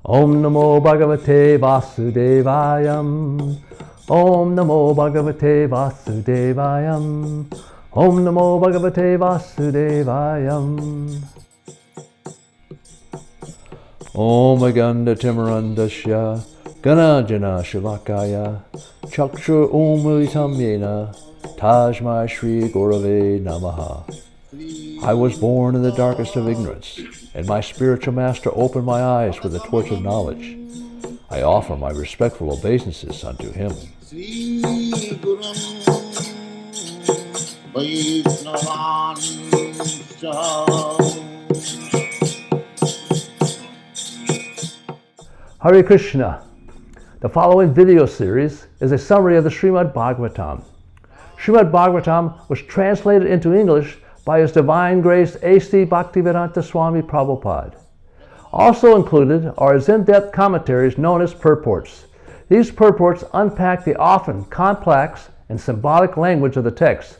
Om Namo Bhagavate Vasudevayam. Om Namo Bhagavate Vasudevayam. Om Namo Bhagavate Vasudevayam. Om Aganda Timarandasya Ganajana Shivakaya Chakshur Umilitam Yena Tajma Shri Gurave Namaha. I was born in the darkest of ignorance, and my spiritual master opened my eyes with the torch of knowledge. I offer my respectful obeisances unto him. Hare Krishna. The following video series is a summary of the Srimad Bhagavatam. Srimad Bhagavatam was translated into English by His Divine Grace A.C. Bhaktivedanta Swami Prabhupada. Also included are His in-depth commentaries known as purports. These purports unpack the often complex and symbolic language of the text,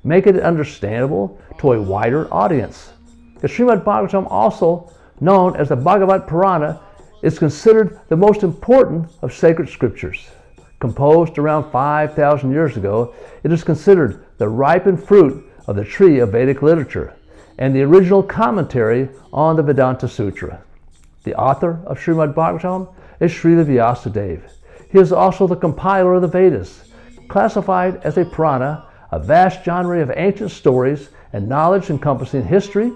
making it understandable to a wider audience. The Srimad Bhagavatam, also known as the Bhagavata Purana, is considered the most important of sacred scriptures. Composed around 5,000 years ago, it is considered the ripened fruit of the tree of Vedic literature and the original commentary on the Vedanta-sutra. The author of Srimad Bhagavatam is Srila Vyasadeva. He is also the compiler of the Vedas, classified as a Purana, a vast genre of ancient stories and knowledge encompassing history,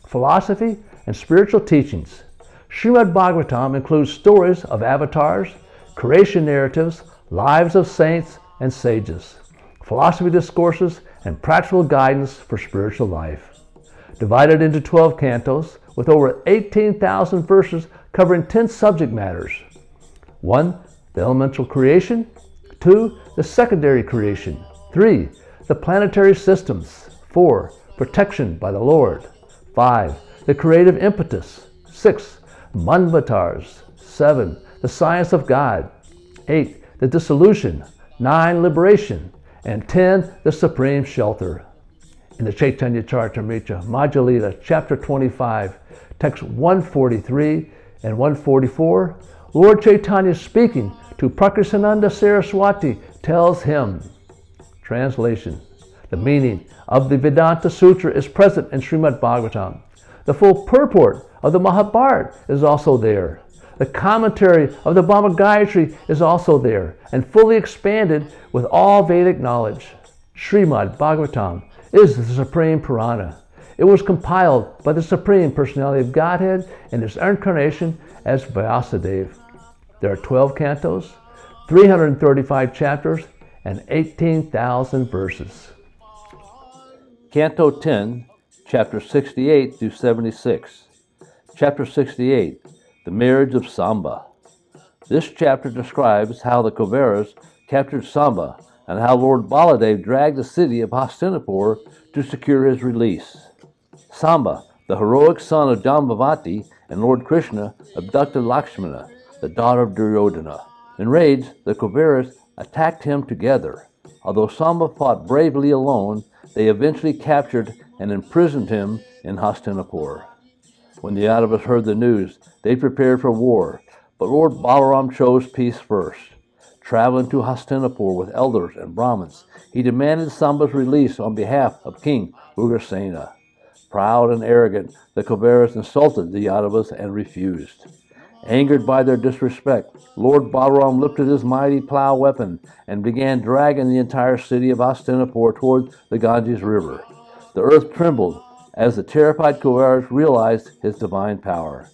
philosophy, and spiritual teachings. Srimad Bhagavatam includes stories of avatars, creation narratives, lives of saints and sages, philosophy discourses, and practical guidance for spiritual life. Divided into 12 cantos with over 18,000 verses covering 10 subject matters. 1. The elemental creation. 2. The secondary creation. 3. The planetary systems. 4. Protection by the Lord. 5. The creative impetus. 6. Manvatars. 7. The science of God. 8. The dissolution. 9. Liberation. And 10. The supreme shelter. In the Chaitanya Charitamrita, Madhya-lila, chapter 25, text 143 and 144, Lord Chaitanya, speaking to Prakrisananda Saraswati, tells him. Translation. The meaning of the Vedanta-sutra is present in Srimad Bhagavatam. The full purport of the Mahabharata is also there. The commentary of the Bhagavad Gayatri is also there and fully expanded with all Vedic knowledge. Srimad Bhagavatam is the Supreme Purana. It was compiled by the Supreme Personality of Godhead in His incarnation as Vyasadeva. There are 12 cantos, 335 chapters, and 18,000 verses. Canto 10, chapter 68 through 76. Chapter 68. The marriage of Samba. This chapter describes how the Kauravas captured Samba and how Lord Baladev dragged the city of Hastinapur to secure his release. Samba, the heroic son of Jambavati and Lord Krsna, abducted Lakshmana, the daughter of Duryodhana. Enraged, the Kauravas attacked him together. Although Samba fought bravely alone, they eventually captured and imprisoned him in Hastinapur. When the Yadavas heard the news, they prepared for war, but Lord Balaram chose peace first. Traveling to Hastinapur with elders and Brahmins, he demanded Samba's release on behalf of King Ugrasena. Proud and arrogant, the Kauravas insulted the Yadavas and refused. Angered by their disrespect, Lord Balaram lifted his mighty plow weapon and began dragging the entire city of Hastinapur toward the Ganges River. The earth trembled as the terrified Kauravas realized his divine power.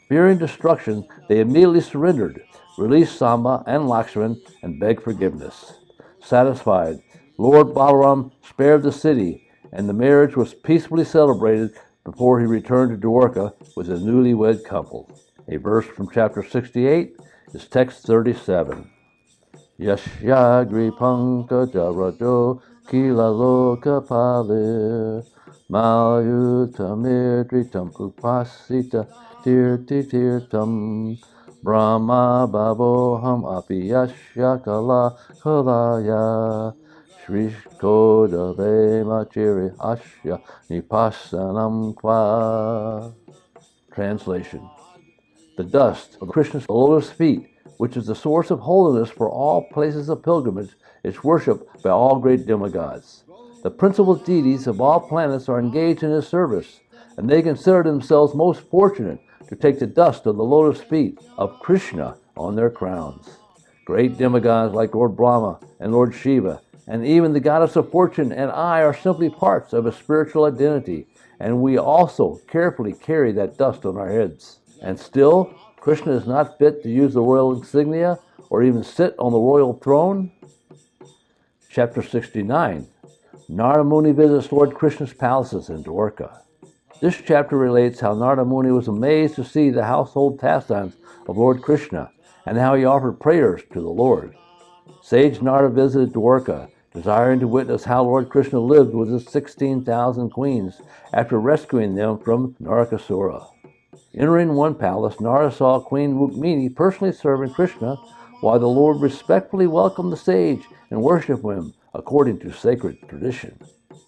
Fearing destruction, they immediately surrendered, released Samba and Lakshman, and begged forgiveness. Satisfied, Lord Balaram spared the city, and the marriage was peacefully celebrated before he returned to Dvaraka with his newlywed couple. A verse from chapter 68 is text 37. Yashyagri pankaja rajo kila loka palir Malayutamirtritam upasita tirtam Brahma baboham apiyashya kala kalaya Shrishkoda vemachiri asya nipassanam kwa. Translation. the dust of Krishna's lotus feet, which is the source of holiness for all places of pilgrimage, is worshipped by all great demigods. The principal deities of all planets are engaged in his service, and they consider themselves most fortunate to take the dust of the lotus feet of Krishna on their crowns. Great demigods like Lord Brahma and Lord Shiva, and even the goddess of fortune and I are simply parts of a spiritual identity, and we also carefully carry that dust on our heads. And still, Krishna is not fit to use the royal insignia or even sit on the royal throne? Chapter 69. Narada Muni visits Lord Krishna's palaces in Dvaraka. This chapter relates how Narada Muni was amazed to see the household pastimes of Lord Krishna and how he offered prayers to the Lord. Sage Narada visited Dvaraka, desiring to witness how Lord Krishna lived with his 16,000 queens after rescuing them from Narakasura. Entering one palace, Narada saw Queen Rukmini personally serving Krishna, while the Lord respectfully welcomed the sage and worshipped him according to sacred tradition.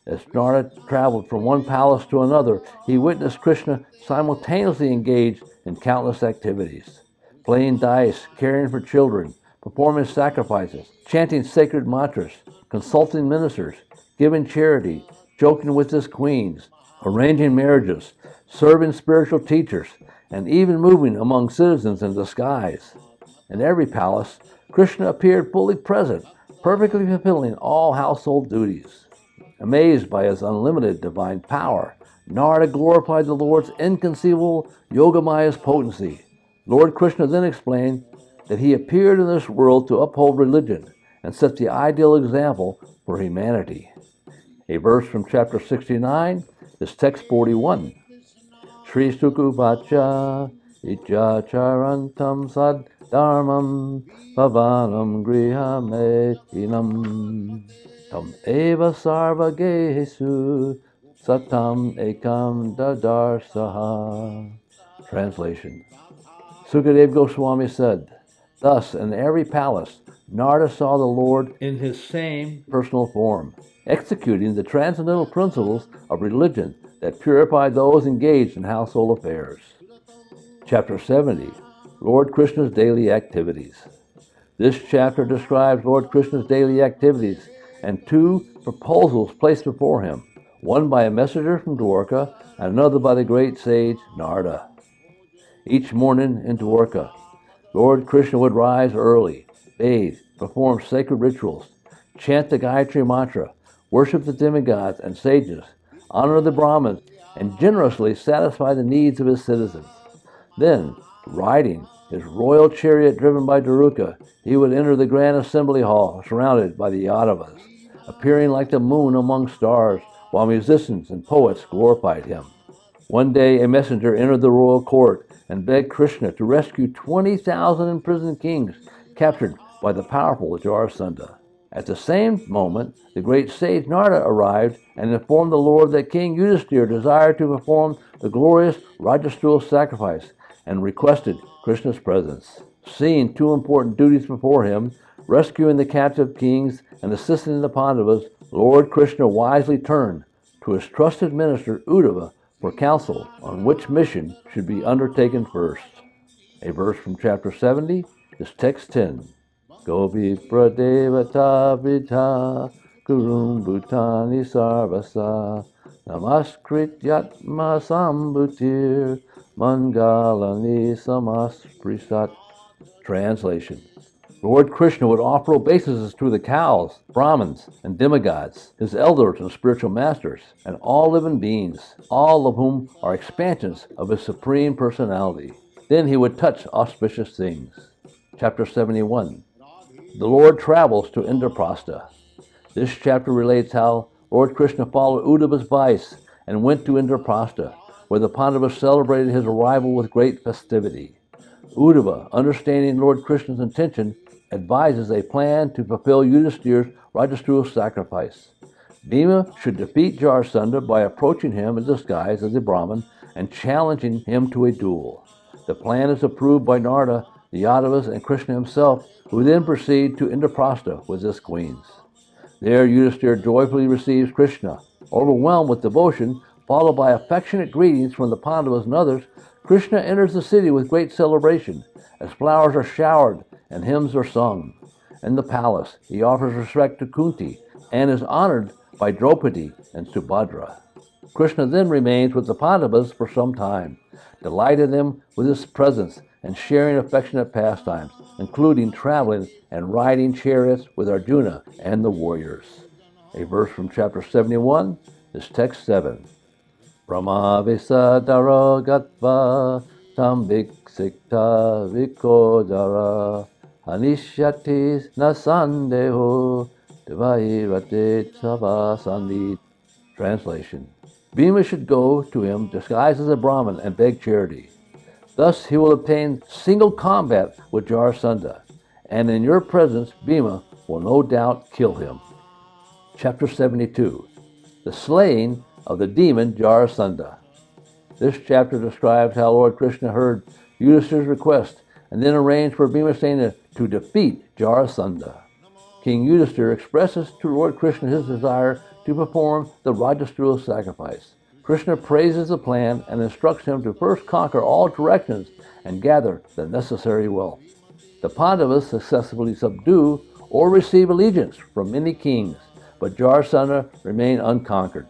As Narada traveled from one palace to another, he witnessed Krishna simultaneously engaged in countless activities: playing dice, caring for children, performing sacrifices, chanting sacred mantras, consulting ministers, giving charity, joking with his queens, arranging marriages, serving spiritual teachers, and even moving among citizens in disguise. In every palace, Krishna appeared fully present, perfectly fulfilling all household duties. Amazed by his unlimited divine power, Narada glorified the Lord's inconceivable Yogamaya's potency. Lord Krishna then explained that he appeared in this world to uphold religion and set the ideal example for humanity. A verse from chapter 69 is text 41. Sri Sukuvacha Ichacharantam Sad Dharmam Pavanam Grihametinam Tam Eva Sarva Gesu Satam Ekam Dadarsaha. Translation. Sukadeva Goswami said, thus in every palace, Narada saw the Lord in his same personal form, executing the transcendental principles of religion that purify those engaged in household affairs. Chapter 70. Lord Krishna's Daily Activities. This chapter describes Lord Krishna's daily activities and two proposals placed before him, one by a messenger from Dwarka and another by the great sage Narada. Each morning in Dwarka, Lord Krishna would rise early, bathe, perform sacred rituals, chant the Gayatri Mantra, worship the demigods and sages, honor the Brahmins, and generously satisfy the needs of his citizens. Then, riding his royal chariot driven by Dvaraka, he would enter the grand assembly hall surrounded by the Yadavas, appearing like the moon among stars, while musicians and poets glorified him. One day a messenger entered the royal court and begged Krishna to rescue 20,000 imprisoned kings captured by the powerful Jarasandha. At the same moment, the great sage Narada arrived and informed the Lord that King Yudhishthira desired to perform the glorious Rajasuya sacrifice and requested Krishna's presence. Seeing two important duties before him, rescuing the captive kings and assisting the Pandavas, Lord Krishna wisely turned to his trusted minister Uddhava for counsel on which mission should be undertaken first. A verse from chapter 70 is text 10. Gopi pradevata vidha gurum bhutani sarvasa namaskrityatma sambutir mangalani samasprisat. Translation. Lord Krishna would offer obeisances to the cows, Brahmins, and demigods, his elders and spiritual masters, and all living beings, all of whom are expansions of his supreme personality. Then he would touch auspicious things. Chapter 71. The Lord travels to Indraprastha. This chapter relates how Lord Krishna followed Uddhava's advice and went to Indraprastha, where the Pandavas celebrated his arrival with great festivity. Uddhava, understanding Lord Krishna's intention, advises a plan to fulfill Yudhishthira's Rajasuya sacrifice. Bhima should defeat Jarasandha by approaching him in disguise as a Brahmin and challenging him to a duel. The plan is approved by Narada, the Yadavas, and Krishna himself, who then proceed to Indraprastha with his queens. There Yudhishthira joyfully receives Krishna. Overwhelmed with devotion, followed by affectionate greetings from the Pandavas and others, Krishna enters the city with great celebration, as flowers are showered and hymns are sung. In the palace, he offers respect to Kunti and is honored by Draupadi and Subhadra. Krishna then remains with the Pandavas for some time, delighting them with his presence and sharing affectionate pastimes, including traveling and riding chariots with Arjuna and the warriors. A verse from chapter 71 is text 7. Brahmavisadaro gatva tamviksikta vikodara anishyati nasandeho devairate savasandi. Translation. Bhima should go to him disguised as a Brahmin and beg charity. Thus he will obtain single combat with Jarasandha, and in your presence Bhima will no doubt kill him. Chapter 72. The slaying of the demon Jarasandha. This chapter describes how Lord Krishna heard Yudhishthira's request and then arranged for Bhimasena to defeat Jarasandha. King Yudhishthira expresses to Lord Krishna his desire to perform the Rajasuya sacrifice. Krishna praises the plan and instructs him to first conquer all directions and gather the necessary wealth. The Pandavas successfully subdue or receive allegiance from many kings, but Jarasandha remained unconquered.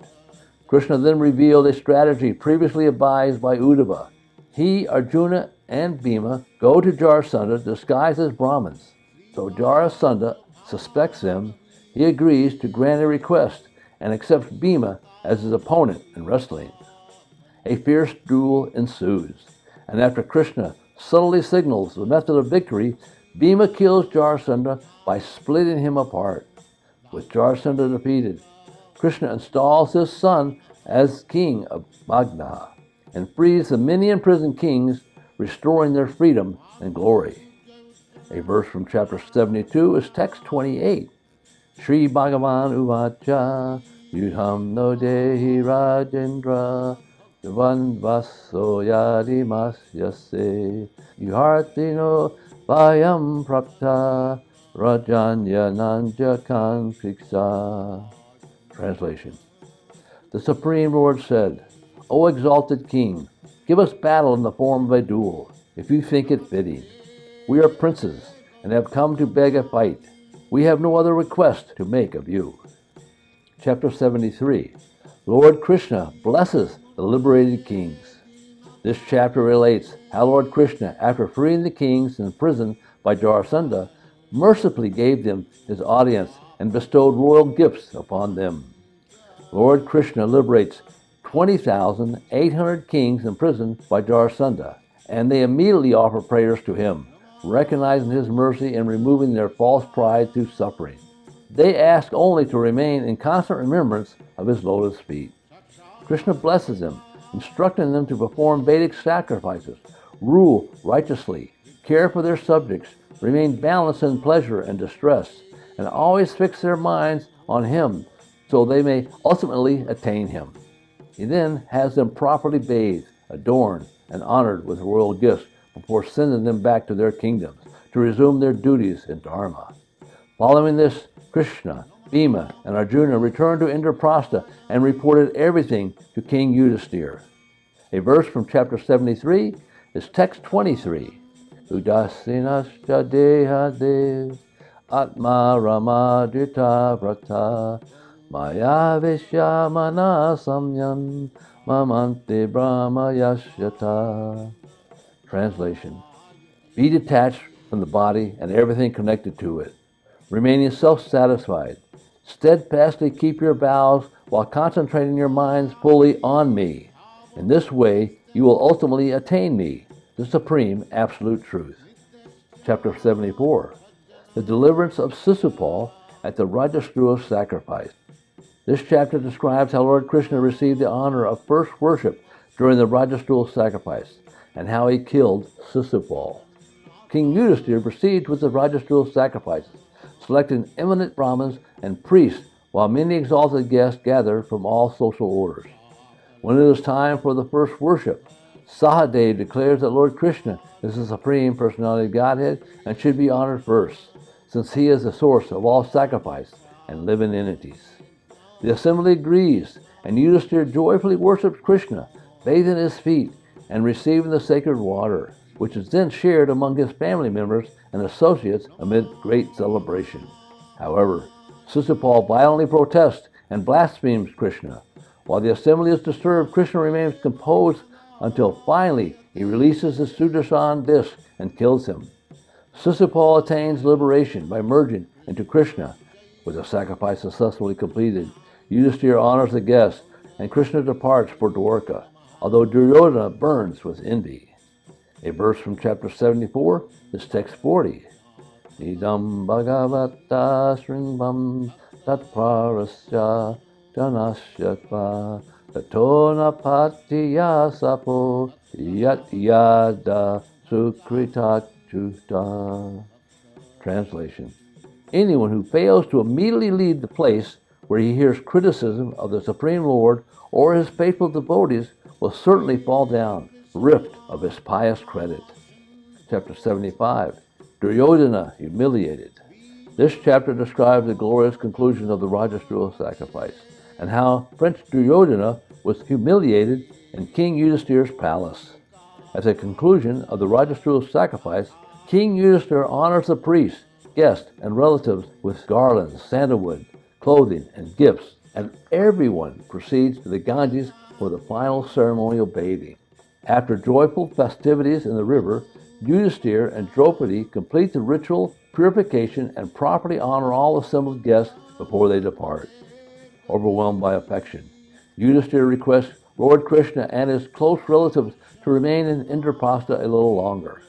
Krishna then revealed a strategy previously advised by Uddhava. He, Arjuna, and Bhima go to Jarasandha disguised as Brahmins. Though Jarasandha suspects them, he agrees to grant a request and accepts Bhima as his opponent in wrestling. A fierce duel ensues, and after Krishna subtly signals the method of victory, Bhima kills Jarasandha by splitting him apart. With Jarasandha defeated, Krishna installs his son as king of Magna and frees the many imprisoned kings, restoring their freedom and glory. A verse from chapter 72 is text 28. Sri Bhagavan Uvacha Yudham no Dehi Rajendra Yavan Vaso Yadimas Yase Yuhartino Vayam Prapta Rajanya Nanja Kankriksa. Translation. The Supreme Lord said, O exalted King, give us battle in the form of a duel, if you think it fitting. We are princes and have come to beg a fight. We have no other request to make of you. Chapter 73. Lord Krishna blesses the liberated kings. This chapter relates how Lord Krishna, after freeing the kings imprisoned by Jarasandha, mercifully gave them his audience and bestowed royal gifts upon them. Lord Krishna liberates 20,800 kings imprisoned by Jarasandha, and they immediately offer prayers to him, recognizing his mercy and removing their false pride through suffering. They ask only to remain in constant remembrance of his lotus feet. Krishna blesses them, instructing them to perform Vedic sacrifices, rule righteously, care for their subjects, remain balanced in pleasure and distress, and always fix their minds on him so they may ultimately attain him. He then has them properly bathed, adorned, and honored with royal gifts before sending them back to their kingdoms to resume their duties in Dharma. Following this, Krishna, Bhima, and Arjuna returned to Indraprastha and reported everything to King Yudhishthira. A verse from chapter 73 is text 23. Udasinascha deha dev atma ramadrita vrata maya vishya mana samyam mamante brahma yashyata. Translation. Be detached from the body and everything connected to it, remaining self-satisfied. Steadfastly keep your vows while concentrating your minds fully on me. In this way, you will ultimately attain me, the supreme absolute truth. Chapter 74. The deliverance of Sisupala at the Rajasuya sacrifice. This chapter describes how Lord Krishna received the honor of first worship during the Rajasuya sacrifice, and how he killed Sisupala. King Yudhishthira proceeds with the Rajasuya sacrifices, selecting eminent Brahmins and priests, while many exalted guests gather from all social orders. When it is time for the first worship, Sahadev declares that Lord Krishna is the Supreme Personality of Godhead and should be honored first, since he is the source of all sacrifice and living entities. The assembly agrees, and Yudhishthira joyfully worships Krishna, bathing his feet and receiving the sacred water, which is then shared among his family members and associates amid great celebration. However, Sisupala violently protests and blasphemes Krishna. While the assembly is disturbed, Krishna remains composed until finally he releases his Sudarshan disc and kills him. Sisupala attains liberation by merging into Krishna. With the sacrifice successfully completed, Yudhishthira honors the guest, and Krishna departs for Dvaraka, although Duryodhana burns with envy. A verse from chapter 74 is text 40. Idam Bhagavata Srimbam Tatparasya Janasyatva Tatona Patiya Sapo Yat Yada Sukritachuta. Translation: anyone who fails to immediately leave the place where he hears criticism of the Supreme Lord or his faithful devotees will certainly fall down, ripped of his pious credit. Chapter 75, Duryodhana Humiliated. This chapter describes the glorious conclusion of the Rajasuya sacrifice and how Prince Duryodhana was humiliated in King Yudhishthira's palace. As a conclusion of the Rajasuya sacrifice, King Yudhishthira honors the priests, guests, and relatives with garlands, sandalwood, clothing, and gifts, and everyone proceeds to the Ganges for the final ceremonial bathing. After joyful festivities in the river, Yudhishthira and Draupadi complete the ritual purification and properly honor all assembled guests before they depart. Overwhelmed by affection, Yudhishthira requests Lord Krishna and his close relatives to remain in Indraprastha a little longer.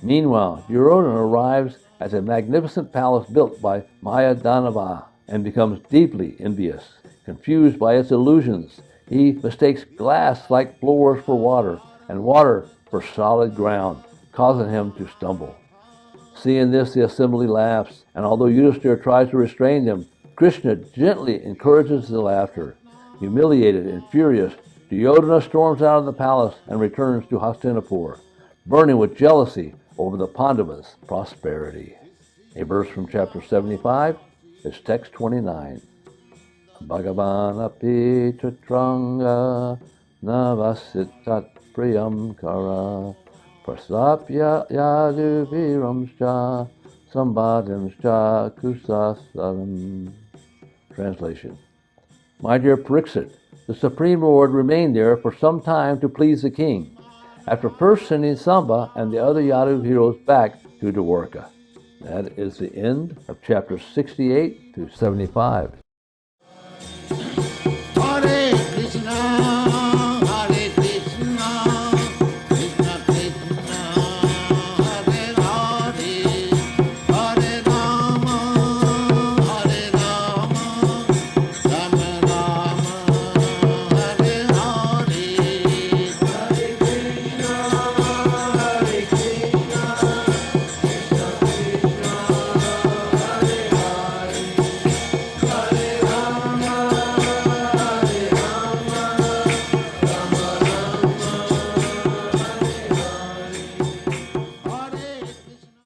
Meanwhile, Duryodhana arrives at a magnificent palace built by Maya Danava and becomes deeply envious. Confused by its illusions, he mistakes glass-like floors for water and water for solid ground, causing him to stumble. Seeing this, the assembly laughs, and although Yudhishthira tries to restrain them, Krishna gently encourages the laughter. Humiliated and furious, Duryodhana storms out of the palace and returns to Hastinapur, burning with jealousy over the Pandavas' prosperity. A verse from chapter 75 is text 29. Bhagavan api chatranga navasitat priyam kara prasapya yaduviramscha sambadimscha kusasalam. Translation: My dear Pariksit, the Supreme Lord remained there for some time to please the king, after first sending Samba and the other Yadu heroes back to Dvaraka. That is the end of chapters 68 to 75.